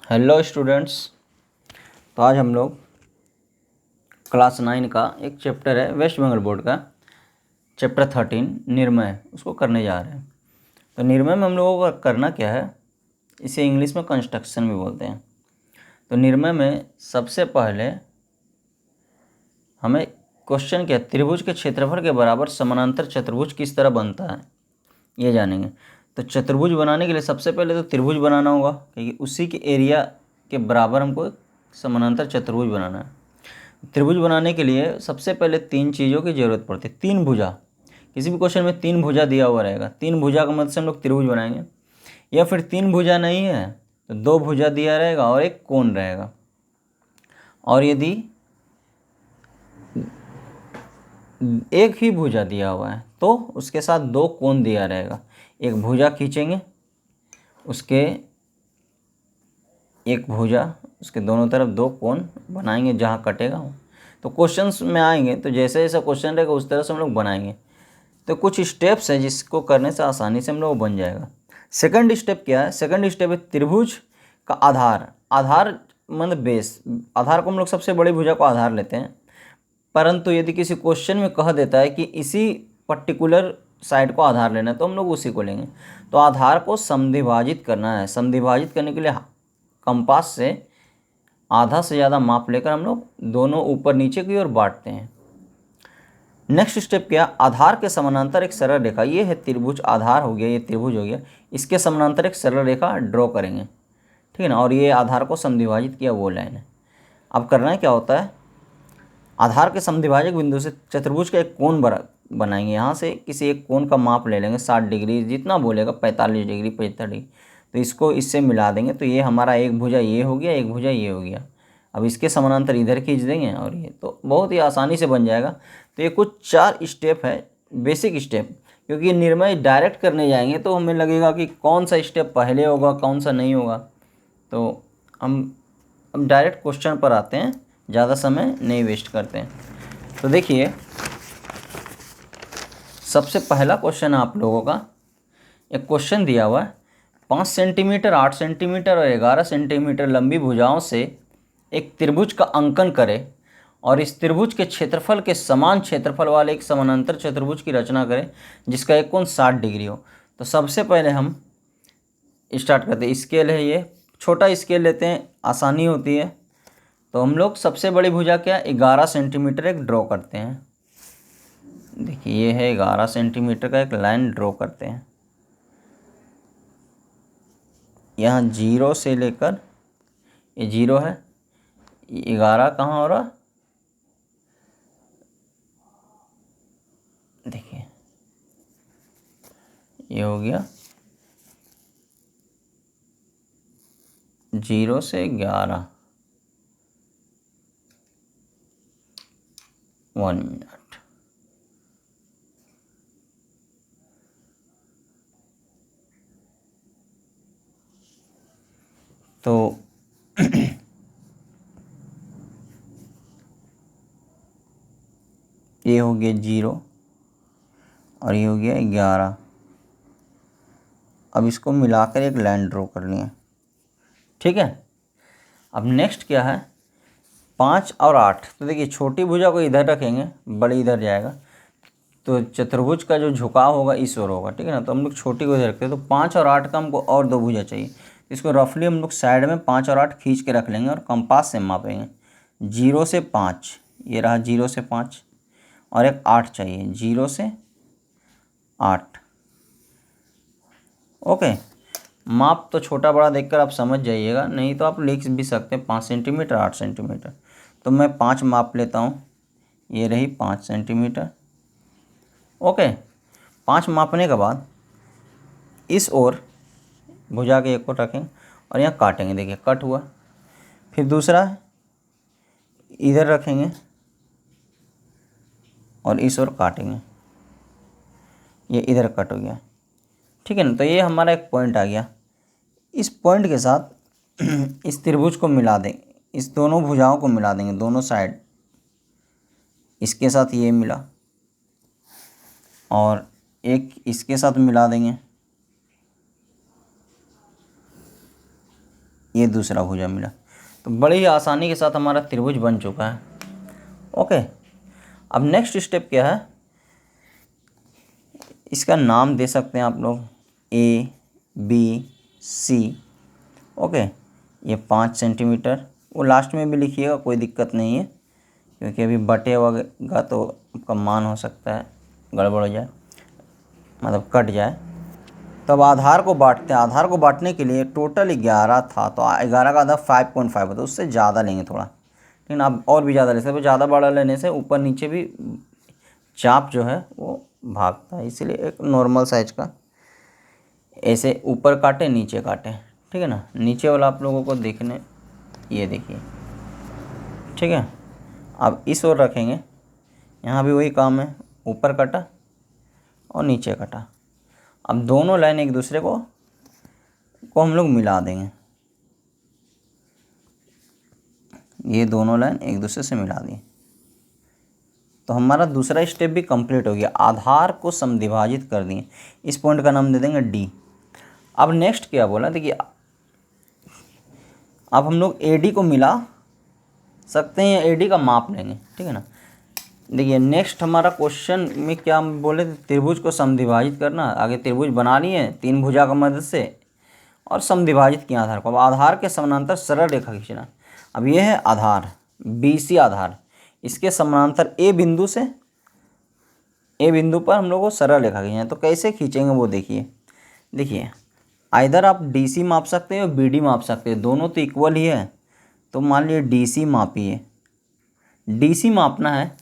Hello students. तो आज हम लोग क्लास 9 का एक चैप्टर है वेस्ट बंगाल बोर्ड का चैप्टर 13 निर्णय, उसको करने जा रहे हैं। तो निर्णय में हम लोगों को करना क्या है, इसे इंग्लिश में कंस्ट्रक्शन भी बोलते हैं। तो निर्णय में सबसे पहले हमें क्वेश्चन क्या, त्रिभुज के क्षेत्रफल के बराबर समानांतर चतुर्भुज किस तरह बनता है ये जानेंगे। तो चतुर्भुज बनाने के लिए सबसे पहले तो त्रिभुज बनाना होगा, क्योंकि उसी के एरिया के बराबर हमको एक समानांतर चतुर्भुज बनाना है। त्रिभुज बनाने के लिए सबसे पहले 3 चीज़ों की ज़रूरत पड़ती है। 3 भुजा, किसी भी क्वेश्चन में 3 भुजा दिया हुआ रहेगा, 3 भुजा का मदद से हम लोग त्रिभुज बनाएंगे। या फिर 3 भुजा नहीं है तो 2 भुजा दिया रहेगा और एक कोण रहेगा। और यदि एक ही भुजा दिया हुआ है तो उसके साथ 2 कोण दिया रहेगा। एक भुजा खींचेंगे, उसके एक भुजा, उसके दोनों तरफ 2 कोण बनाएंगे जहाँ कटेगा। तो क्वेश्चंस में आएंगे तो जैसे जैसा क्वेश्चन रहेगा उस तरह से हम लोग बनाएंगे। तो कुछ स्टेप्स हैं जिसको करने से आसानी से हम लोग बन जाएगा। सेकंड स्टेप क्या है? सेकंड स्टेप है त्रिभुज का आधार। आधार मतलब बेस। आधार को हम लोग सबसे बड़ी भुजा को आधार लेते हैं, परंतु यदि किसी क्वेश्चन में कह देता है कि इसी पर्टिकुलर साइड को आधार लेना है तो हम लोग उसी को लेंगे। तो आधार को समद्विभाजित करना है। समद्विभाजित करने के लिए कंपास से आधा से ज़्यादा माप लेकर हम लोग दोनों ऊपर नीचे की ओर बांटते हैं। नेक्स्ट स्टेप क्या? आधार के समानांतर एक सरल रेखा, ये है त्रिभुज, आधार हो गया, ये त्रिभुज हो गया, इसके समानांतर एक सरल रेखा ड्रॉ करेंगे, ठीक है ना। और ये आधार को समद्विभाजित किया वो लाइन है। अब करना है क्या होता है, आधार के समद्विभाजक बिंदु से चतुर्भुज का एक कोण बनाएंगे। यहाँ से किसी एक कोण का माप ले लेंगे, 60 डिग्री, जितना बोलेगा, 45 डिग्री, 75 डिग्री। तो इसको इससे मिला देंगे तो ये हमारा एक भुजा ये हो गया, एक भुजा ये हो गया। अब इसके समानांतर इधर खींच देंगे और ये तो बहुत ही आसानी से बन जाएगा। तो ये कुछ 4 स्टेप है, बेसिक स्टेप। क्योंकि निर्णय डायरेक्ट करने जाएंगे तो हमें लगेगा कि कौन सा स्टेप पहले होगा कौन सा नहीं होगा। तो हम डायरेक्ट क्वेश्चन पर आते हैं, ज़्यादा समय नहीं वेस्ट करते हैं। तो देखिए, सबसे पहला क्वेश्चन आप लोगों का एक क्वेश्चन दिया हुआ है, 5 सेंटीमीटर, 8 सेंटीमीटर और 11 सेंटीमीटर लंबी भुजाओं से एक त्रिभुज का अंकन करें और इस त्रिभुज के क्षेत्रफल के समान क्षेत्रफल वाले एक समानांतर चतुर्भुज की रचना करें जिसका एक कोण 60 डिग्री हो। तो सबसे पहले हम स्टार्ट करते हैं। स्केल है, ये छोटा स्केल लेते हैं, आसानी होती है। तो हम लोग सबसे बड़ी भुजा क्या, 11 सेंटीमीटर एक ड्रॉ करते हैं। देखिए ये है 11 सेंटीमीटर का एक लाइन ड्रॉ करते हैं। यहाँ 0 से लेकर, ये 0 है, 11 कहाँ हो रहा, देखिए ये हो गया 0 से 11, 1 मिनट। तो ये हो गया 0 और ये हो गया 11। अब इसको मिलाकर एक लाइन ड्रॉ करनी है, ठीक है। अब नेक्स्ट क्या है, 5 और 8। तो देखिए छोटी भुजा को इधर रखेंगे, बड़ी इधर जाएगा, तो चतुर्भुज का जो झुकाव होगा इस ओर होगा, ठीक है ना। तो हम लोग छोटी को इधर रखते हैं। तो 5 और 8 का हमको और 2 भुजा चाहिए। इसको रफली हम लोग साइड में 5 और 8 खींच के रख लेंगे और कंपास से मापेंगे। 0 से 5, ये रहा 0 से 5, और एक 8 चाहिए, 0 से 8। ओके, माप तो छोटा बड़ा देखकर आप समझ जाइएगा, नहीं तो आप लिख भी सकते हैं 5 सेंटीमीटर, 8 सेंटीमीटर। तो मैं 5 माप लेता हूँ, ये रही 5 सेंटीमीटर। ओके, 5 मापने के बाद इस ओर भुजा के एक ओर रखेंगे और यहाँ काटेंगे, देखिए कट हुआ। फिर दूसरा इधर रखेंगे और इस ओर काटेंगे, ये इधर कट हो गया, ठीक है ना। तो ये हमारा एक पॉइंट आ गया। इस पॉइंट के साथ इस त्रिभुज को मिला देंगे, इस दोनों भुजाओं को मिला देंगे, दोनों साइड। इसके साथ ये मिला और एक इसके साथ मिला देंगे, ये दूसरा भुजा मिला। तो बड़ी ही आसानी के साथ हमारा त्रिभुज बन चुका है। ओके, अब नेक्स्ट स्टेप क्या है, इसका नाम दे सकते हैं आप लोग ए बी सी। ओके, ये 5 सेंटीमीटर, वो लास्ट में भी लिखिएगा, कोई दिक्कत नहीं है, क्योंकि अभी बटेगा तो आपका मान हो सकता है गड़बड़ हो जाए, मतलब कट जाए। तो अब आधार को बांटते हैं। आधार को बांटने के लिए टोटल 11 था, तो 11 का आधा 5.5 होता है, उससे ज़्यादा लेंगे थोड़ा, लेकिन आप और भी ज़्यादा ले सकते हो। ज़्यादा बड़ा लेने से ऊपर नीचे भी चाप जो है वो भागता है, इसलिए एक नॉर्मल साइज का ऐसे ऊपर काटे नीचे काटे, ठीक है ना। नीचे वाला आप लोगों को देखने, ये देखिए, ठीक है। अब इस ओर रखेंगे, यहाँ भी वही काम है, ऊपर कटा और नीचे कटा। अब दोनों लाइन एक दूसरे को हम लोग मिला देंगे, ये दोनों लाइन एक दूसरे से मिला दी, तो हमारा दूसरा स्टेप भी कंप्लीट हो गया। आधार को समद्विभाजित कर दिए, इस पॉइंट का नाम दे देंगे डी। अब नेक्स्ट क्या बोला, देखिए अब हम लोग एडी को मिला सकते हैं, एडी का माप लेंगे, ठीक है ना। देखिए नेक्स्ट हमारा क्वेश्चन में क्या बोले थे, त्रिभुज को समद्विभाजित करना। आगे त्रिभुज बना लिए 3 भुजा का मदद से और समद्विभाजित किया आधार को। अब आधार के समानांतर सरल रेखा खींचना। अब ये है आधार, BC आधार, इसके समानांतर ए बिंदु से, ए बिंदु पर हम लोग को सरल रेखा खींचना है। तो कैसे खींचेंगे वो देखिए आइदर आप DC माप सकते हो, BD माप सकते हो, दोनों तो इक्वल ही है। तो मान लीजिए DC मापिए, DC मापना है,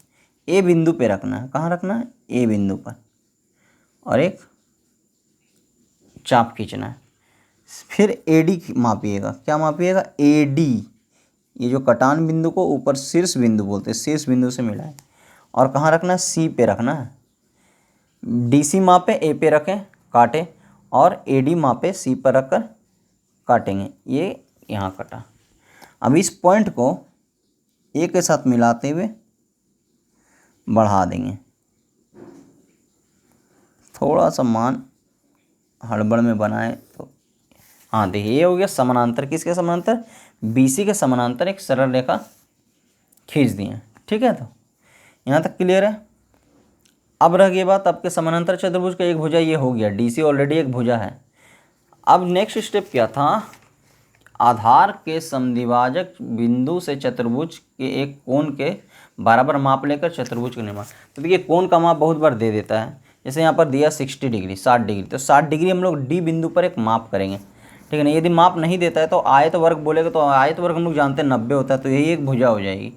ए बिंदु पे रखना है। कहाँ रखना है, ए बिंदु पर, और एक चाप खींचना है। फिर AD मापिएगा, क्या मापिएगा, AD, ये जो कटान बिंदु को ऊपर शीर्ष बिंदु बोलते हैं, शीर्ष बिंदु से मिलाएं। और कहाँ रखना है, C पे रखना है। DC मापे, ए पे रखें काटे, और AD मापे, C पर रखकर काटेंगे। ये यहाँ कटा। अब इस पॉइंट को ए के साथ मिलाते हुए बढ़ा देंगे। थोड़ा सा मान हड़बड़ में बनाए तो, हाँ देखिए ये हो गया समानांतर। किसके समानांतर, BC के समानांतर एक सरल रेखा खींच दिए, ठीक है। तो यहाँ तक क्लियर है। अब रह गई बात आपके समानांतर चतुर्भुज का एक भुजा, ये हो गया, DC ऑलरेडी एक भुजा है। अब नेक्स्ट स्टेप क्या था, आधार के समद्विभाजक बिंदु से चतुर्भुज के एक कोण के बराबर माप लेकर चतुर्भुज का निर्माण। तो देखिए कोण का माप बहुत बार दे देता है, जैसे यहाँ पर दिया 60 डिग्री, 60 डिग्री, तो 60 डिग्री हम लोग D बिंदु पर एक माप करेंगे, ठीक है ना। यदि माप नहीं देता है तो आयत वर्ग बोलेगा, तो आयत वर्ग हम लोग जानते हैं 90 होता है, तो यही एक भुजा हो जाएगी।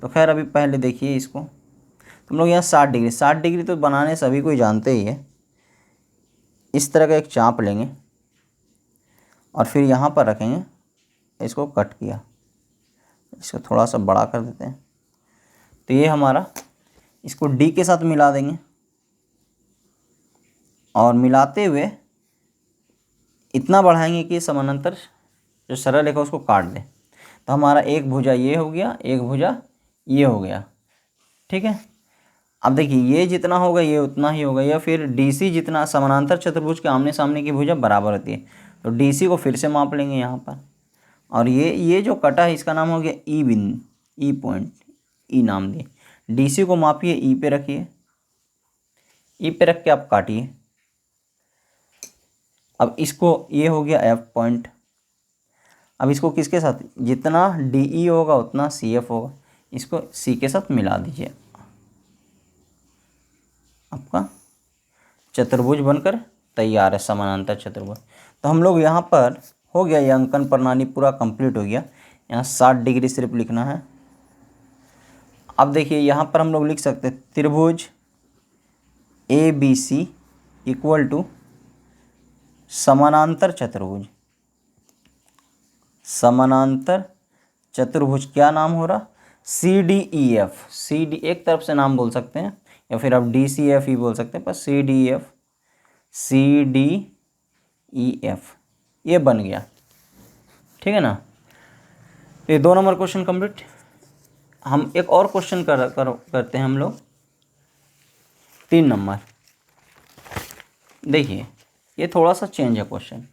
तो खैर अभी पहले देखिए इसको, तो हम लोग यहाँ 60 डिग्री, 60 डिग्री तो बनाने सभी कोई जानते ही है। इस तरह का एक चाप लेंगे और फिर यहाँ पर रखेंगे, इसको कट किया, इसको थोड़ा सा बड़ा कर देते हैं। तो ये हमारा, इसको D के साथ मिला देंगे और मिलाते हुए इतना बढ़ाएंगे कि समानांतर जो सरल रेखा उसको काट दे। तो हमारा एक भुजा ये हो गया, एक भुजा ये हो गया, ठीक है। अब देखिए ये जितना होगा ये उतना ही होगा, या फिर DC जितना, समानांतर चतुर्भुज के आमने सामने की भुजा बराबर होती है। तो DC को फिर से माप लेंगे यहाँ पर, और ये जो कटा है इसका नाम हो गया E बिंदु, E पॉइंट, E नाम दिए। DC को मापिए, E पे रखिए, E पे रख के आप काटिए। अब इसको, ये हो गया F पॉइंट। अब इसको किसके साथ, जितना DE होगा उतना CF होगा, इसको C के साथ मिला दीजिए। आपका चतुर्भुज बनकर तैयार है, समानांतर चतुर्भुज। तो हम लोग यहाँ पर हो गया, ये अंकन प्रणाली पूरा कंप्लीट हो गया। यहाँ 60 डिग्री सिर्फ लिखना है। अब देखिए यहाँ पर हम लोग लिख सकते हैं त्रिभुज ABC इक्वल टू समानांतर चतुर्भुज। समानांतर चतुर्भुज क्या नाम हो रहा, CDEF। CD एक तरफ से नाम बोल सकते हैं, या फिर आप DCF ही बोल सकते हैं, पर CDEF, CDEF ये बन गया, ठीक है ना। तो ये 2 नंबर क्वेश्चन कंप्लीट। हम एक और क्वेश्चन करते हैं हम लोग, 3 नंबर। देखिए ये थोड़ा सा चेंज है क्वेश्चन।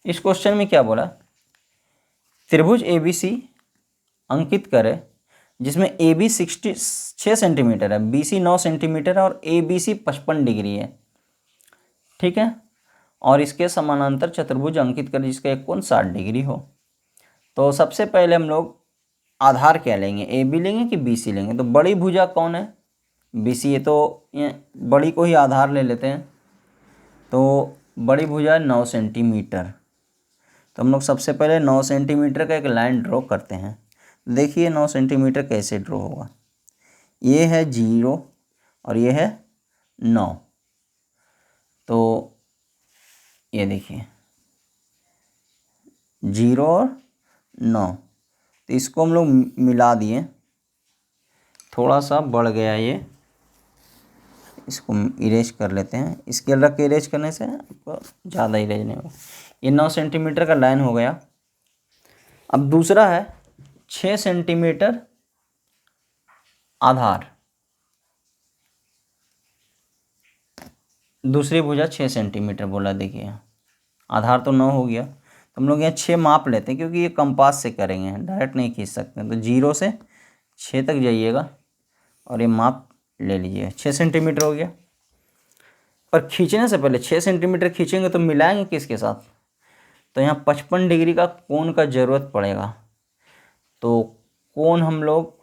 इस क्वेश्चन में क्या बोला, त्रिभुज ABC अंकित करें जिसमें AB 66 सेंटीमीटर है, BC 9 सेंटीमीटर है और ABC 55 डिग्री है, ठीक है। और इसके समानांतर चतुर्भुज अंकित करें जिसका एक कोण 60 डिग्री हो। तो सबसे पहले हम लोग आधार क्या लेंगे, AB लेंगे कि BC लेंगे। तो बड़ी भुजा कौन है, BC है, तो ये बड़ी को ही आधार ले लेते हैं। तो बड़ी भुजा है 9 सेंटीमीटर। तो हम लोग सबसे पहले 9 सेंटीमीटर का एक लाइन ड्रॉ करते हैं। देखिए 9 सेंटीमीटर कैसे ड्रॉ होगा, ये है 0 और ये है 9। तो ये देखिए 0 और 9, तो इसको हम लोग मिला दिए, थोड़ा सा बढ़ गया ये, इसको इरेज कर लेते हैं। इसके रख के इरेज करने से आपको ज़्यादा इरेज नहीं होगा। ये 9 सेंटीमीटर का लाइन हो गया। अब दूसरा है 6 सेंटीमीटर आधार, दूसरी भुजा 6 सेंटीमीटर बोला। देखिए आधार तो 9 हो गया, तो हम लोग यहाँ 6 माप लेते हैं क्योंकि ये कंपास से करेंगे, डायरेक्ट नहीं खींच सकते। तो 0 से 6 तक जाइएगा और ये माप ले लीजिए, 6 सेंटीमीटर हो गया। पर खींचने से पहले 6 सेंटीमीटर खींचेंगे तो मिलाएंगे किसके साथ, तो यहाँ 55 डिग्री का कोण का ज़रूरत पड़ेगा। तो कोण हम लोग,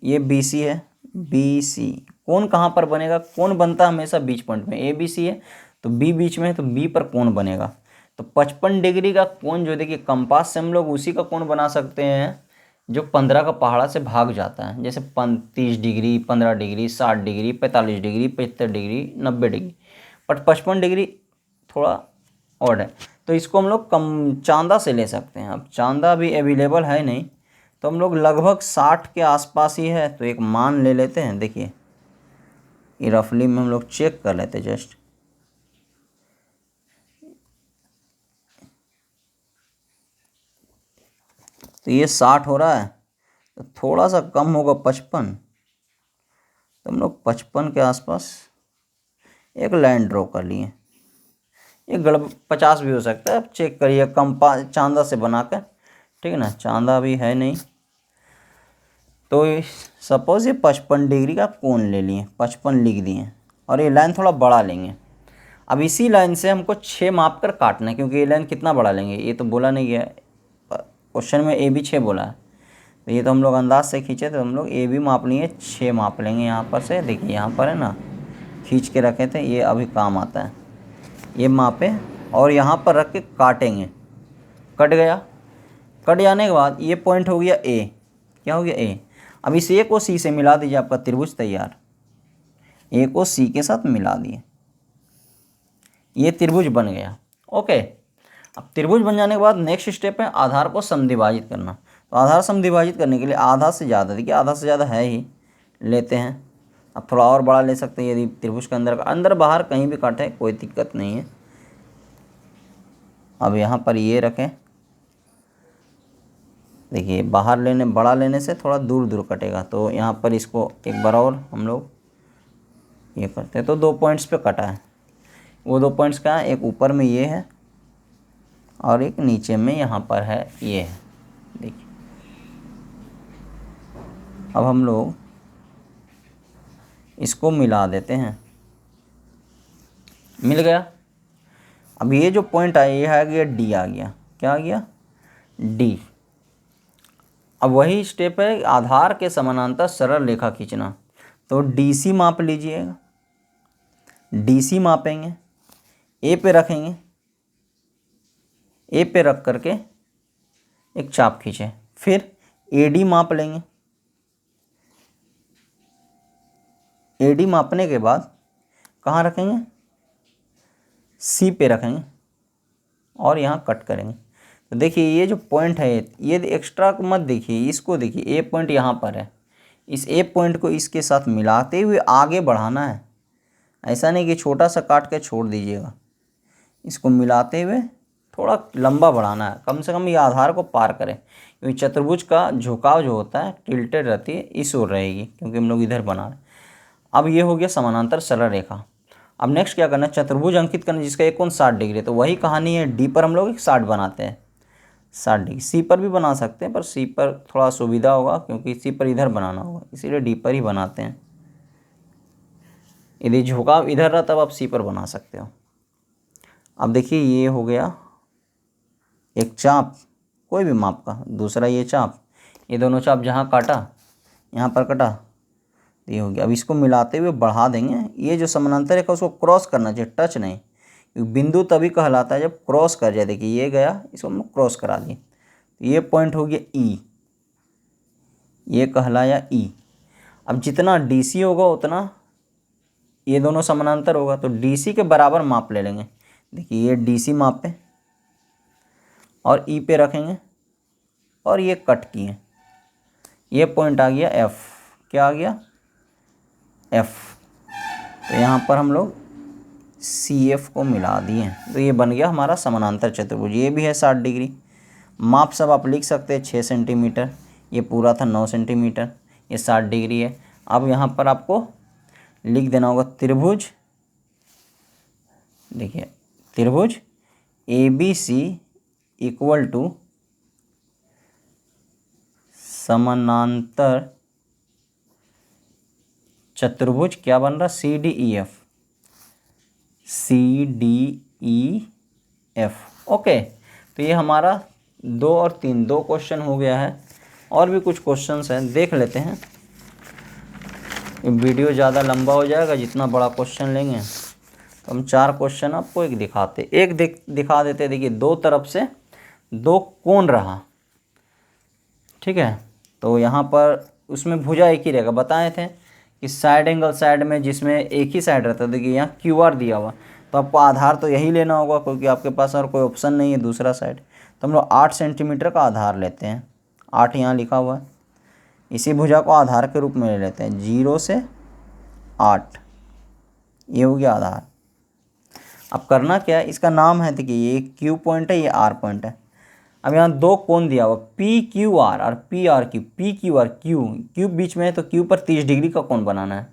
ये BC है, BC कोण कहाँ पर बनेगा, कोण बनता है हमेशा बीच पॉइंट में। ABC है तो B बीच में है, तो B पर कोण बनेगा। तो 55 डिग्री का कोण जो देखिए कंपास से हम लोग उसी का कोण बना सकते हैं जो 15 का पहाड़ा से भाग जाता है, जैसे 30 degree, 15 degree, 60 degree, 45 degree, 75 degree, 90 degree. But 55 degree थोड़ा ऑड है, तो इसको हम लोग कम चांदा से ले सकते हैं। अब चांदा भी अवेलेबल है नहीं, तो हम लोग लगभग 60 के आसपास ही है, तो एक मान ले लेते हैं। देखिए ये रफली में हम लोग चेक कर लेते हैं जस्ट, तो ये 60 हो रहा है, तो थोड़ा सा कम होगा 55, तो हम लोग 55 के आसपास एक लाइन ड्रॉ कर लिए। ये 50 भी हो सकता है, अब चेक करिए चांदा से बनाकर, ठीक है ना। चांदा भी है नहीं, तो सपोज ये 55 डिग्री का कोण ले लिए, 55 लिख दिए, और ये लाइन थोड़ा बड़ा लेंगे। अब इसी लाइन से हमको 6 माप कर काटना है, क्योंकि ये लाइन कितना बड़ा लेंगे ये तो बोला नहीं गया क्वेश्चन में, AB 6 बोला है। तो ये तो हम लोग अंदाज से खींचे, तो हम लोग AB माप लिए, 6 माप लेंगे यहाँ पर से। देखिए यहाँ पर है ना, खींच के रखे थे, ये अभी काम आता है। ये मापे और यहाँ पर रख के काटेंगे, कट गया। कट जाने के बाद ये पॉइंट हो गया A, क्या हो गया A। अब इस A को C से मिला दीजिए, आपका त्रिभुज तैयार। A को C के साथ मिला दिए, ये त्रिभुज बन गया। ओके, अब त्रिभुज बन जाने के बाद नेक्स्ट स्टेप है आधार को समद्विभाजित करना। तो आधार समद्विभाजित करने के लिए आधा से ज़्यादा, देखिए आधा से ज़्यादा है ही, लेते हैं। अब थोड़ा और बड़ा ले सकते हैं यदि त्रिभुज के अंदर बाहर कहीं भी काटे कोई दिक्कत नहीं है। अब यहाँ पर ये रखें, देखिए बाहर बड़ा लेने से थोड़ा दूर दूर कटेगा, तो यहाँ पर इसको एक बार और हम लोग ये करते हैं। तो 2 पॉइंट्स पे कटा है, वो 2 पॉइंट्स का है, एक ऊपर में ये है और एक नीचे में यहाँ पर है ये है। देखिए अब हम लोग इसको मिला देते हैं, मिल गया। अब ये जो पॉइंट आया ये आ गया D आ गया, क्या आ गया D। अब वही स्टेप है आधार के समानांतर सरल रेखा खींचना। तो DC माप लीजिएगा, DC मापेंगे, A पे रखेंगे, A पे रख करके एक चाप खींचे। फिर AD माप लेंगे, AD मापने के बाद कहाँ रखेंगे, C पे रखेंगे और यहाँ कट करेंगे। तो देखिए ये जो पॉइंट है ये एक्स्ट्रा मत देखिए, इसको देखिए, A पॉइंट यहाँ पर है, इस A पॉइंट को इसके साथ मिलाते हुए आगे बढ़ाना है। ऐसा नहीं कि छोटा सा काट के छोड़ दीजिएगा, इसको मिलाते हुए थोड़ा लंबा बढ़ाना है, कम से कम ये आधार को पार करें। क्योंकि चतुर्भुज का झुकाव जो होता है टिल्टेड रहती है, इस ओर रहेगी, क्योंकि हम लोग इधर बना रहे हैं। अब ये हो गया समानांतर सरल रेखा। अब नेक्स्ट क्या करना है, चतुर्भुज अंकित करना जिसका एक कोण 60 डिग्री है। तो वही कहानी है, D पर हम लोग एक 60 बनाते हैं, 60 डिग्री। सी पर भी बना सकते हैं, पर सी पर थोड़ा सुविधा होगा क्योंकि सी पर इधर बनाना होगा, इसीलिए डी पर ही बनाते हैं। यदि झुकाव इधर रहा तब आप सी पर बना सकते हो। अब देखिए ये हो गया एक चाप कोई भी माप का, दूसरा ये चाप, ये दोनों चाप जहाँ काटा यहाँ पर कटा, तो ये हो गया। अब इसको मिलाते हुए बढ़ा देंगे। ये जो समानांतर रेखा उसको क्रॉस करना चाहिए, टच नहीं, क्योंकि बिंदु तभी कहलाता है जब क्रॉस कर जाए। देखिए ये गया, इसको हम क्रॉस करा दिए, तो ये पॉइंट हो गया ई, ये कहलाया ई। अब जितना DC होगा उतना ये दोनों समानांतर होगा, तो DC के बराबर माप ले लेंगे। देखिए ये DC माप पे और ई पे रखेंगे और ये कट किए, ये पॉइंट आ गया F। क्या आ गया? F। तो यहाँ पर हम लोग CF को मिला दिए, तो ये बन गया हमारा समानांतर चतुर्भुज। ये भी है 60 डिग्री। माप सब आप लिख सकते हैं 6 सेंटीमीटर, ये पूरा था 9 सेंटीमीटर, ये 60 डिग्री है। अब यहाँ पर आपको लिख देना होगा त्रिभुज। देखिए त्रिभुज ABC इक्वल टू समानांतर चतुर्भुज, क्या बन रहा? CDEF, CDEF। ओके, तो ये हमारा 2 और 3 2 क्वेश्चन हो गया है। और भी कुछ क्वेश्चंस हैं, देख लेते हैं। वीडियो ज़्यादा लंबा हो जाएगा जितना बड़ा क्वेश्चन लेंगे, तो हम 4 क्वेश्चन आपको एक दिखाते, दिखा देते। देखिए 2 तरफ से 2 कोण रहा, ठीक है। तो यहाँ पर उसमें भुजा एक ही रहेगा। बताए थे कि साइड एंगल साइड में जिसमें एक ही साइड रहता है, देखिए यहाँ QR दिया हुआ, तो आपको आधार तो यही लेना होगा क्योंकि आपके पास और कोई ऑप्शन नहीं है दूसरा साइड। तो हम लोग 8 सेंटीमीटर का आधार लेते हैं, 8 यहाँ लिखा हुआ है। इसी भुजा को आधार के रूप में ले लेते हैं, 0 से 8, ये हो गया आधार। अब करना क्या है, इसका नाम है, देखिए ये Q पॉइंट है, ये R पॉइंट है। अब यहाँ 2 कोण दिया हुआ PQR और PRQ। PQR Q बीच में है तो Q पर 30 डिग्री का कोण बनाना है,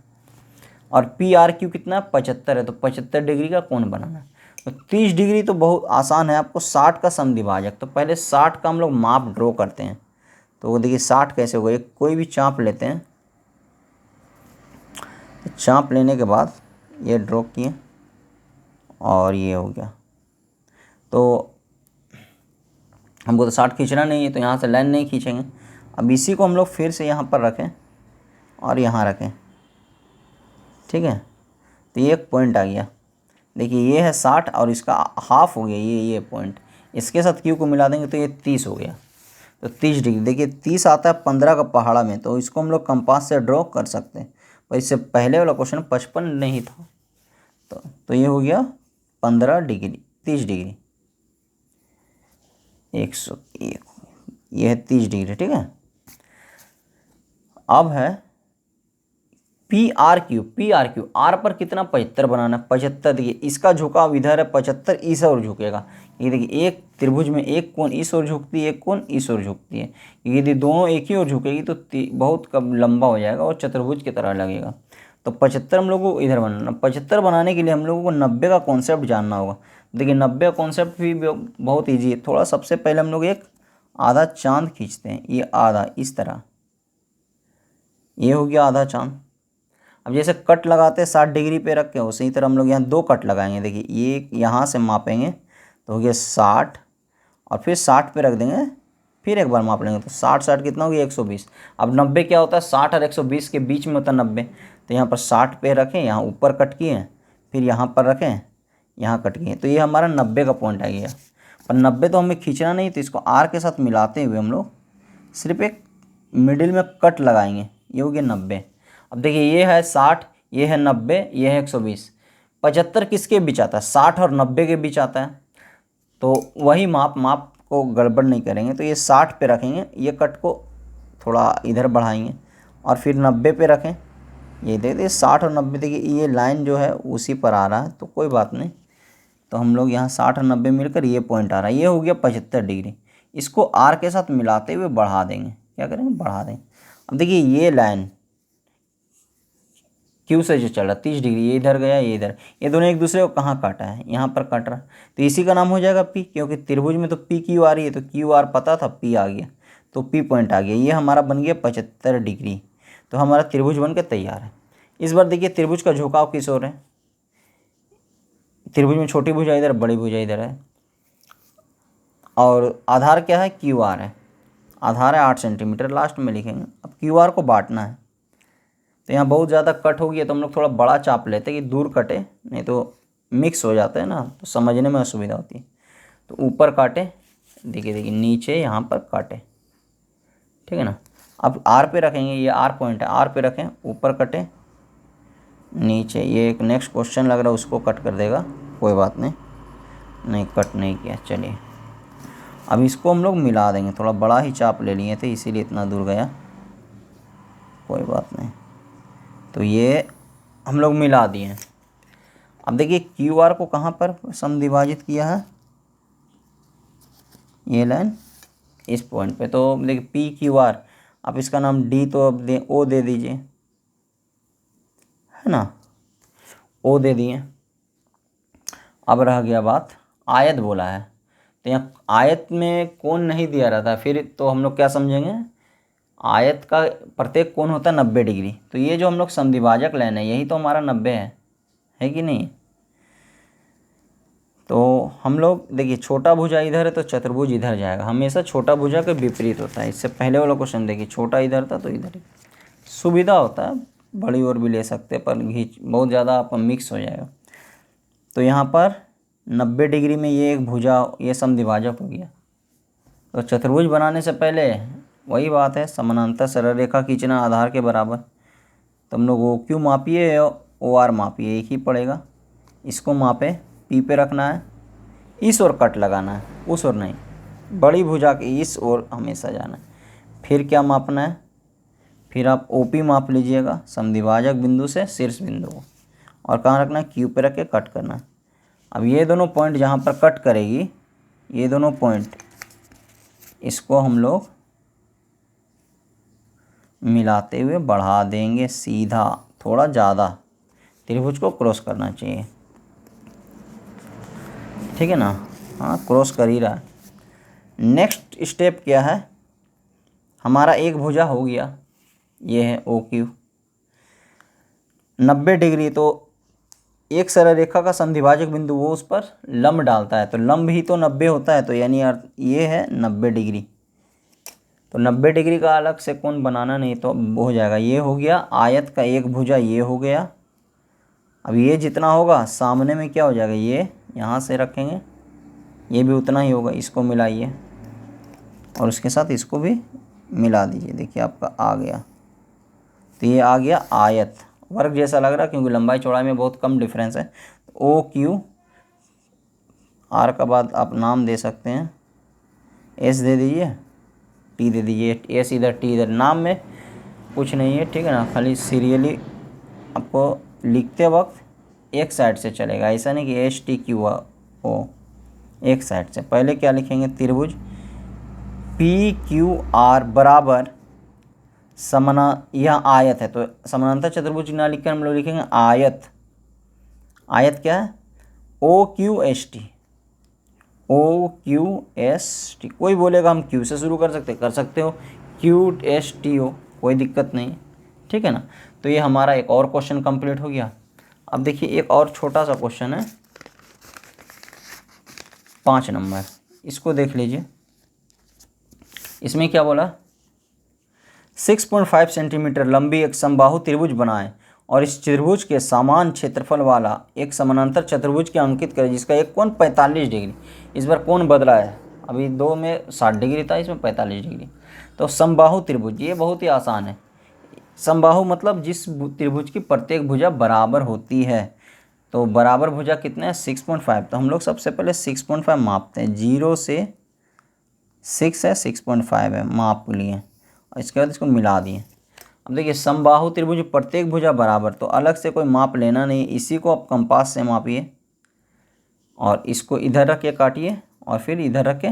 और PRQ कितना 75 है, तो 75 डिग्री का कोण बनाना है। तो 30 डिग्री तो बहुत आसान है, आपको 60 का समद्विभाजक। तो पहले 60 का हम लोग माप ड्रॉ करते हैं। तो वो देखिए 60 कैसे होगा, एक कोई भी चाप लेते हैं, चाप लेने के बाद ये ड्रॉ किए और ये हो गया। तो हमको तो 60 खींचना नहीं है, तो यहाँ से लाइन नहीं खींचेंगे। अब इसी को हम लोग फिर से यहाँ पर रखें और यहाँ रखें, ठीक है। तो ये एक पॉइंट आ गया। देखिए ये है 60 और इसका हाफ हो गया ये पॉइंट, इसके साथ Q को मिला देंगे तो ये 30 हो गया। तो 30 डिग्री, देखिए 30 आता है 15 का पहाड़ा में, तो इसको हम लोग कंपास से ड्रॉ कर सकते हैं। पर इससे पहले वाला क्वेश्चन 55 नहीं था, तो ये हो गया 15 डिग्री, 30 डिग्री, 101, ये है 30 डिग्री, ठीक है। अब है PRQ। R पर कितना 75 बनाना है, 75। देखिए इसका झुकाव इधर है, 75 इस ओर झुकेगा। ये देखिए एक त्रिभुज में एक कोण इस ओर झुकती है, एक कोण इस ओर झुकती है। यदि दोनों एक ही ओर झुकेगी तो बहुत कम लंबा हो जाएगा और चतुर्भुज की तरह लगेगा। तो 75 हम लोगों को इधर बनाना। 75 बनाने के लिए हम लोगों को 90 का कॉन्सेप्ट जानना होगा। देखिए 90 का कॉन्सेप्ट भी बहुत ईजी है थोड़ा। सबसे पहले हम लोग एक आधा चांद खींचते हैं, ये आधा इस तरह, ये हो गया आधा चांद। अब जैसे कट लगाते हैं 60 डिग्री पे रख के, उसी तरह हम लोग यहाँ 2 कट लगाएंगे। देखिए ये यहाँ से मापेंगे तो हो गया 60 और फिर 60 पे रख देंगे, फिर एक बार माप लेंगे तो 60 कितना हो गया 120। अब 90 क्या होता है, 60 और 120 के बीच में होता है 90। तो यहाँ पर 60 पे रखें, यहाँ ऊपर कट किए, फिर यहाँ पर रखें, यहाँ कट किए, तो ये हमारा 90 का पॉइंट आ गया। पर 90 तो हमें खींचना नहीं, तो इसको R के साथ मिलाते हुए हम लोग सिर्फ एक मिडिल में कट लगाएंगे, ये हो गया 90। अब देखिए ये है 60, ये है 90, ये है 120। 75 किसके बीच आता है, 60 और 90 के बीच आता है। तो वही माप को गड़बड़ नहीं करेंगे, तो ये 60 पे रखेंगे, ये कट को थोड़ा इधर बढ़ाएंगे और फिर 90 पे रखें। ये देखिए 60 और 90, देखिए ये लाइन जो है उसी पर आ रहा है, तो कोई बात नहीं। तो हम लोग यहाँ 60 और 90 मिलकर ये पॉइंट आ रहा है, ये हो गया 75 डिग्री। इसको R के साथ मिलाते हुए बढ़ा देंगे, क्या करेंगे, बढ़ा देंगे। अब देखिए ये लाइन क्यू से जो चल रहा 30 डिग्री, ये इधर गया ये इधर, ये दोनों एक दूसरे को कहाँ काटा है, यहाँ पर काट रहा, तो इसी का नाम हो जाएगा पी, क्योंकि त्रिभुज में तो पी क्यू आ रही है, तो क्यू आर पता था, पी आ गया, तो पी पॉइंट आ गया, ये हमारा बन गया 75 डिग्री। तो हमारा त्रिभुज बन के तैयार है। इस बार देखिए त्रिभुज का झुकाव किस ओर है, त्रिभुज में छोटी भुजा इधर, बड़ी भुजा इधर है, और आधार क्या है, क्यू आर है, आधार है 8 सेंटीमीटर, लास्ट में लिखेंगे। अब क्यू आर को बांटना है, तो यहाँ बहुत ज़्यादा कट हो गया, तो हम लोग थोड़ा बड़ा चाप लेते हैं कि दूर कटे, नहीं तो मिक्स हो जाता है ना, तो समझने में असुविधा होती है। तो ऊपर काटे, देखिए देखिए नीचे यहाँ पर काटे, ठीक है ना। अब आर पे रखेंगे, ये आर पॉइंट है, आर पे रखें, ऊपर कटे नीचे, ये एक नेक्स्ट क्वेश्चन लग रहा है उसको कट कर देगा, कोई बात नहीं, नहीं कट नहीं किया। चलिए अब इसको हम लोग मिला देंगे, थोड़ा बड़ा ही चाप ले लिए थे इसीलिए इतना दूर गया, कोई बात नहीं। तो ये हम लोग मिला दिए हैं। अब देखिए क्यू आर को कहाँ पर समद्विभाजित किया है, ये लाइन इस पॉइंट पे, तो देखिए पी क्यू आर, आप इसका नाम डी तो अब दे ओ दे दीजिए, है ना, ओ दे दिए। अब रह गया बात, आयत बोला है, तो यहाँ आयत में कोण नहीं दिया रहता, फिर तो हम लोग क्या समझेंगे, आयत का प्रत्येक कोण होता है 90 डिग्री, तो ये जो हम लोग समद्विभाजक लेना है यही तो हमारा 90 है कि नहीं। तो हम लोग देखिए छोटा भुजा इधर है तो चतुर्भुज इधर जाएगा, हमेशा छोटा भुजा के विपरीत होता है। इससे पहले वाला क्वेश्चन देखिए छोटा इधर था तो इधर, सुविधा होता है, बड़ी ओर भी ले सकते हैं, पर घींच बहुत ज़्यादा आपका मिक्स हो जाएगा। तो यहाँ पर 90 डिग्री में ये एक भुजा, ये समद्विभाजक हो गया। तो चतुर्भुज बनाने से पहले वही बात है, समानांतर सरल रेखा खींचना आधार के बराबर, तो हम लोग ओ क्यू मापिए, ओ आर मापिए, एक ही पड़ेगा। इसको मापे, पी पे रखना है, इस ओर कट लगाना है, उस ओर नहीं, बड़ी भुजा के इस ओर हमेशा जाना है। फिर क्या मापना है, फिर आप ओ पी माप लीजिएगा, समद्विभाजक बिंदु से शीर्ष बिंदु को, और कहाँ रखना है, क्यू पे रख के कट करना है। अब ये दोनों पॉइंट जहाँ पर कट करेगी, ये दोनों पॉइंट, इसको हम लोग मिलाते हुए बढ़ा देंगे सीधा, थोड़ा ज़्यादा त्रिभुज को क्रॉस करना चाहिए, ठीक है ना, हाँ क्रॉस कर ही रहा है। नेक्स्ट स्टेप क्या है, हमारा एक भुजा हो गया, ये है ओ क्यू, 90 डिग्री, तो एक सरल रेखा का समद्विभाजक बिंदु वो उस पर लंब डालता है, तो लंब ही तो 90 होता है, तो यानी ये है 90 डिग्री। तो 90 डिग्री का अलग से कोण बनाना नहीं, तो हो जाएगा, ये हो गया आयत का एक भुजा, ये हो गया। अब ये जितना होगा सामने में क्या हो जाएगा, ये यहाँ से रखेंगे, ये भी उतना ही होगा, इसको मिलाइए और उसके साथ इसको भी मिला दीजिए, देखिए आपका आ गया। तो ये आ गया आयत, वर्ग जैसा लग रहा है क्योंकि लंबाई चौड़ाई में बहुत कम डिफरेंस है। ओ क्यू, आर का बाद आप नाम दे सकते हैं, एस दे दीजिए, टी दे दीजिए, एस इधर टी इधर, नाम में कुछ नहीं है, ठीक है ना, खाली सीरियली आपको लिखते वक्त एक साइड से चलेगा, ऐसा नहीं कि एस टी क्यू ओ, एक साइड से। पहले क्या लिखेंगे, त्रिभुज पी क्यू आर बराबर यह आयत है, तो समानांतर चतुर्भुज ना लिखकर हम लोग लिखेंगे आयत। आयत क्या है, O Q S T, O Q S T, कोई बोलेगा हम क्यू से शुरू कर सकते हो, क्यू एस टी हो, कोई दिक्कत नहीं, ठीक है ना। तो ये हमारा एक और क्वेश्चन कंप्लीट हो गया। अब देखिए एक और छोटा सा क्वेश्चन है 5 नंबर, इसको देख लीजिए। इसमें क्या बोला, 6.5 सेंटीमीटर लंबी एक समबाहु त्रिभुज बनाएं और इस त्रिभुज के समान क्षेत्रफल वाला एक समानांतर चतुर्भुज के अंकित करें जिसका एक कोण 45 डिग्री। इस बार कोण बदला है, अभी 2 में 60 डिग्री था, इसमें 45 डिग्री। तो समबाहु त्रिभुज, ये बहुत ही आसान है। समबाहु मतलब जिस त्रिभुज की प्रत्येक भुजा बराबर होती है, तो बराबर भुजा कितने हैं, 6.5। तो हम लोग सबसे पहले 6.5 मापते हैं, 0 से 6 है, 6.5 है, माप लिए, और इसके बाद इसको मिला दिए। अब देखिए समबाहु त्रिभुज प्रत्येक भुजा बराबर, तो अलग से कोई माप लेना नहीं, इसी को आप कंपास से मापिए और इसको इधर रख के काटिए और फिर इधर रख के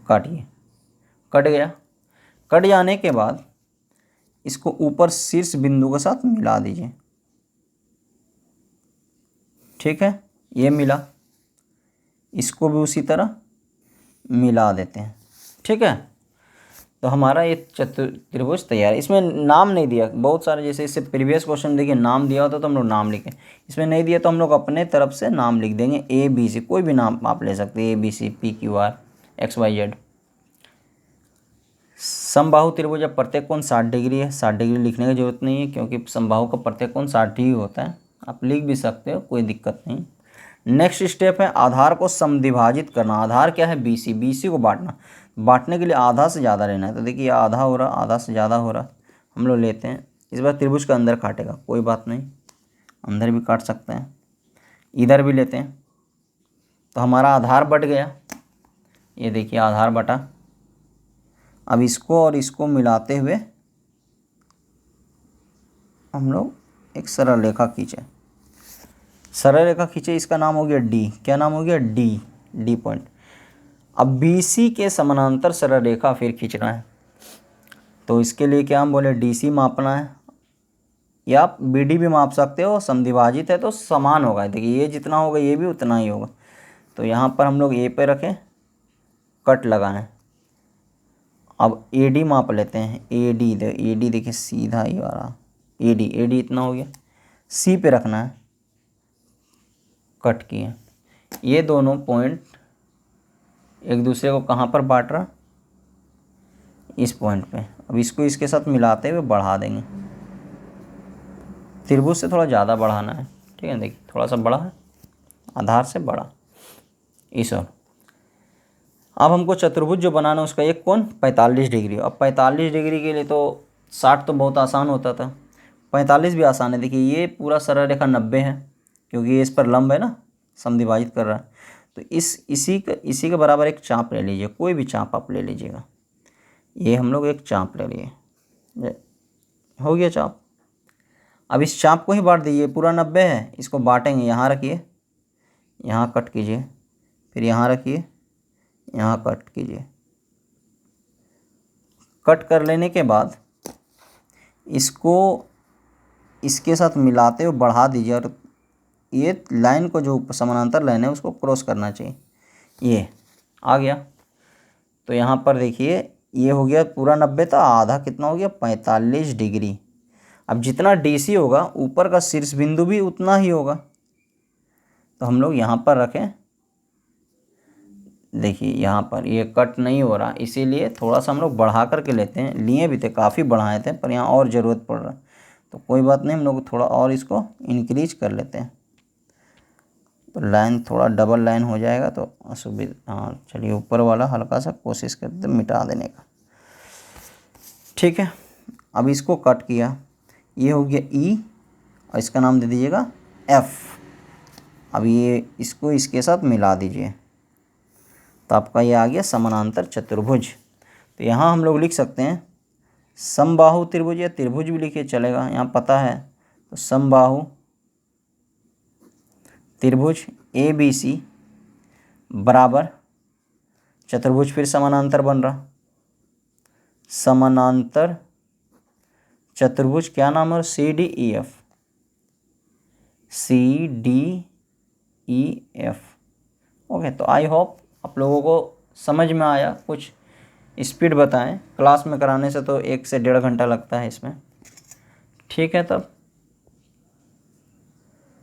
काटिए, कट गया। कट जाने के बाद इसको ऊपर शीर्ष बिंदु के साथ मिला दीजिए। ठीक है, ये मिला, इसको भी उसी तरह मिला देते हैं। ठीक है, तो हमारा ये त्रिभुज तैयार है। इसमें नाम नहीं दिया, बहुत सारे जैसे इससे प्रीवियस क्वेश्चन देखिए नाम दिया होता तो हम लोग नाम लिखें, इसमें नहीं दिया तो हम लोग अपने तरफ से नाम लिख देंगे। ए बी सी, कोई भी नाम आप ले सकते हैं, A B C P Q R X Y Z. समबाहु त्रिभुज, अब प्रत्येक कोण 60 डिग्री है। 60 डिग्री लिखने की जरूरत नहीं है क्योंकि समबाहु का प्रत्येक कोण 60 ही होता है, आप लिख भी सकते हो, कोई दिक्कत नहीं। नेक्स्ट स्टेप है आधार को समद्विभाजित करना। आधार क्या है? B C. बी सी को बांटना, बांटने के लिए आधा से ज़्यादा लेना है। तो देखिए आधा हो रहा, आधा से ज़्यादा हो रहा, हम लोग लेते हैं। इस बार त्रिभुज का अंदर काटेगा, कोई बात नहीं, अंदर भी काट सकते हैं, इधर भी लेते हैं। तो हमारा आधार बट गया, ये देखिए आधार बटा। अब इसको और इसको मिलाते हुए हम लोग एक सरल रेखा खींचे। सरल रेखा खींचे, इसका नाम हो गया डी। क्या नाम हो गया? डी। D point. अब बी सी के समानांतर सरल रेखा फिर खींचना है, तो इसके लिए क्या हम बोले? डी सी मापना है, या आप बी डी भी माप सकते हो। समद्विभाजित है तो समान होगा, देखिए ये जितना होगा ये भी उतना ही होगा। तो यहाँ पर हम लोग ए पे रखें, कट लगाएं। अब ए डी माप लेते हैं। ए डी देखिए सीधा ही आ रहा, ए डी इतना हो गया। सी पे रखना है, कट किए। ये दोनों पॉइंट एक दूसरे को कहाँ पर बांट रहा? इस पॉइंट पे। अब इसको इसके साथ मिलाते हुए बढ़ा देंगे। त्रिभुज से थोड़ा ज़्यादा बढ़ाना है, ठीक है, देखिए थोड़ा सा बड़ा है, आधार से बड़ा इस ओर। अब हमको चतुर्भुज जो बनाना है उसका एक कोण 45 डिग्री। अब 45 डिग्री के लिए तो 60 तो बहुत आसान होता था, 45 भी आसान है। देखिए ये पूरा सरल रेखा 90 है क्योंकि ये इस पर लंब है ना, समद्विभाजित कर रहा है। तो इसी के बराबर एक चाप ले लीजिए, कोई भी चाप आप ले लीजिएगा। ये हम लोग एक चाप ले लिए, हो गया चाप। अब इस चाप को ही बांट दीजिए, पूरा 90 है, इसको बांटेंगे। यहाँ रखिए, यहाँ कट कीजिए, फिर यहाँ रखिए, यहाँ कट कीजिए। कट कर लेने के बाद इसको इसके साथ मिलाते हुए बढ़ा दीजिए, और ये लाइन को जो समानांतर लाइन है उसको क्रॉस करना चाहिए। ये आ गया। तो यहाँ पर देखिए ये हो गया पूरा 90 था, आधा कितना हो गया? 45 डिग्री। अब जितना डीसी होगा ऊपर का शीर्ष बिंदु भी उतना ही होगा। तो हम लोग यहाँ पर रखें, देखिए यहाँ पर ये कट नहीं हो रहा, इसीलिए थोड़ा सा हम लोग बढ़ा करके लेते हैं। लिए भी थे, काफ़ी बढ़ाए थे, पर यहाँ और ज़रूरत पड़ रहा है, तो कोई बात नहीं, हम लोग थोड़ा और इसको इंक्रीज कर लेते हैं। तो लाइन थोड़ा डबल लाइन हो जाएगा तो असुविधा। हाँ चलिए, ऊपर वाला हल्का सा कोशिश करते मिटा देने का। ठीक है, अब इसको कट किया, ये हो गया ई, और इसका नाम दे दीजिएगा एफ। अब ये इसको इसके साथ मिला दीजिए, तो आपका ये आ गया समानांतर चतुर्भुज। तो यहाँ हम लोग लिख सकते हैं समबाहु त्रिभुज, या त्रिभुज भी लिखिए चलेगा, यहाँ पता है। तो समबाहु त्रिभुज ए बी सी बराबर चतुर्भुज, फिर समानांतर बन रहा, समानांतर चतुर्भुज। क्या नाम है? C D E F, C D E F. Okay, तो आई होप आप लोगों को समझ में आया। कुछ स्पीड बताएं, क्लास में कराने से तो 1 से 1.5 घंटा लगता है इसमें। ठीक है, तब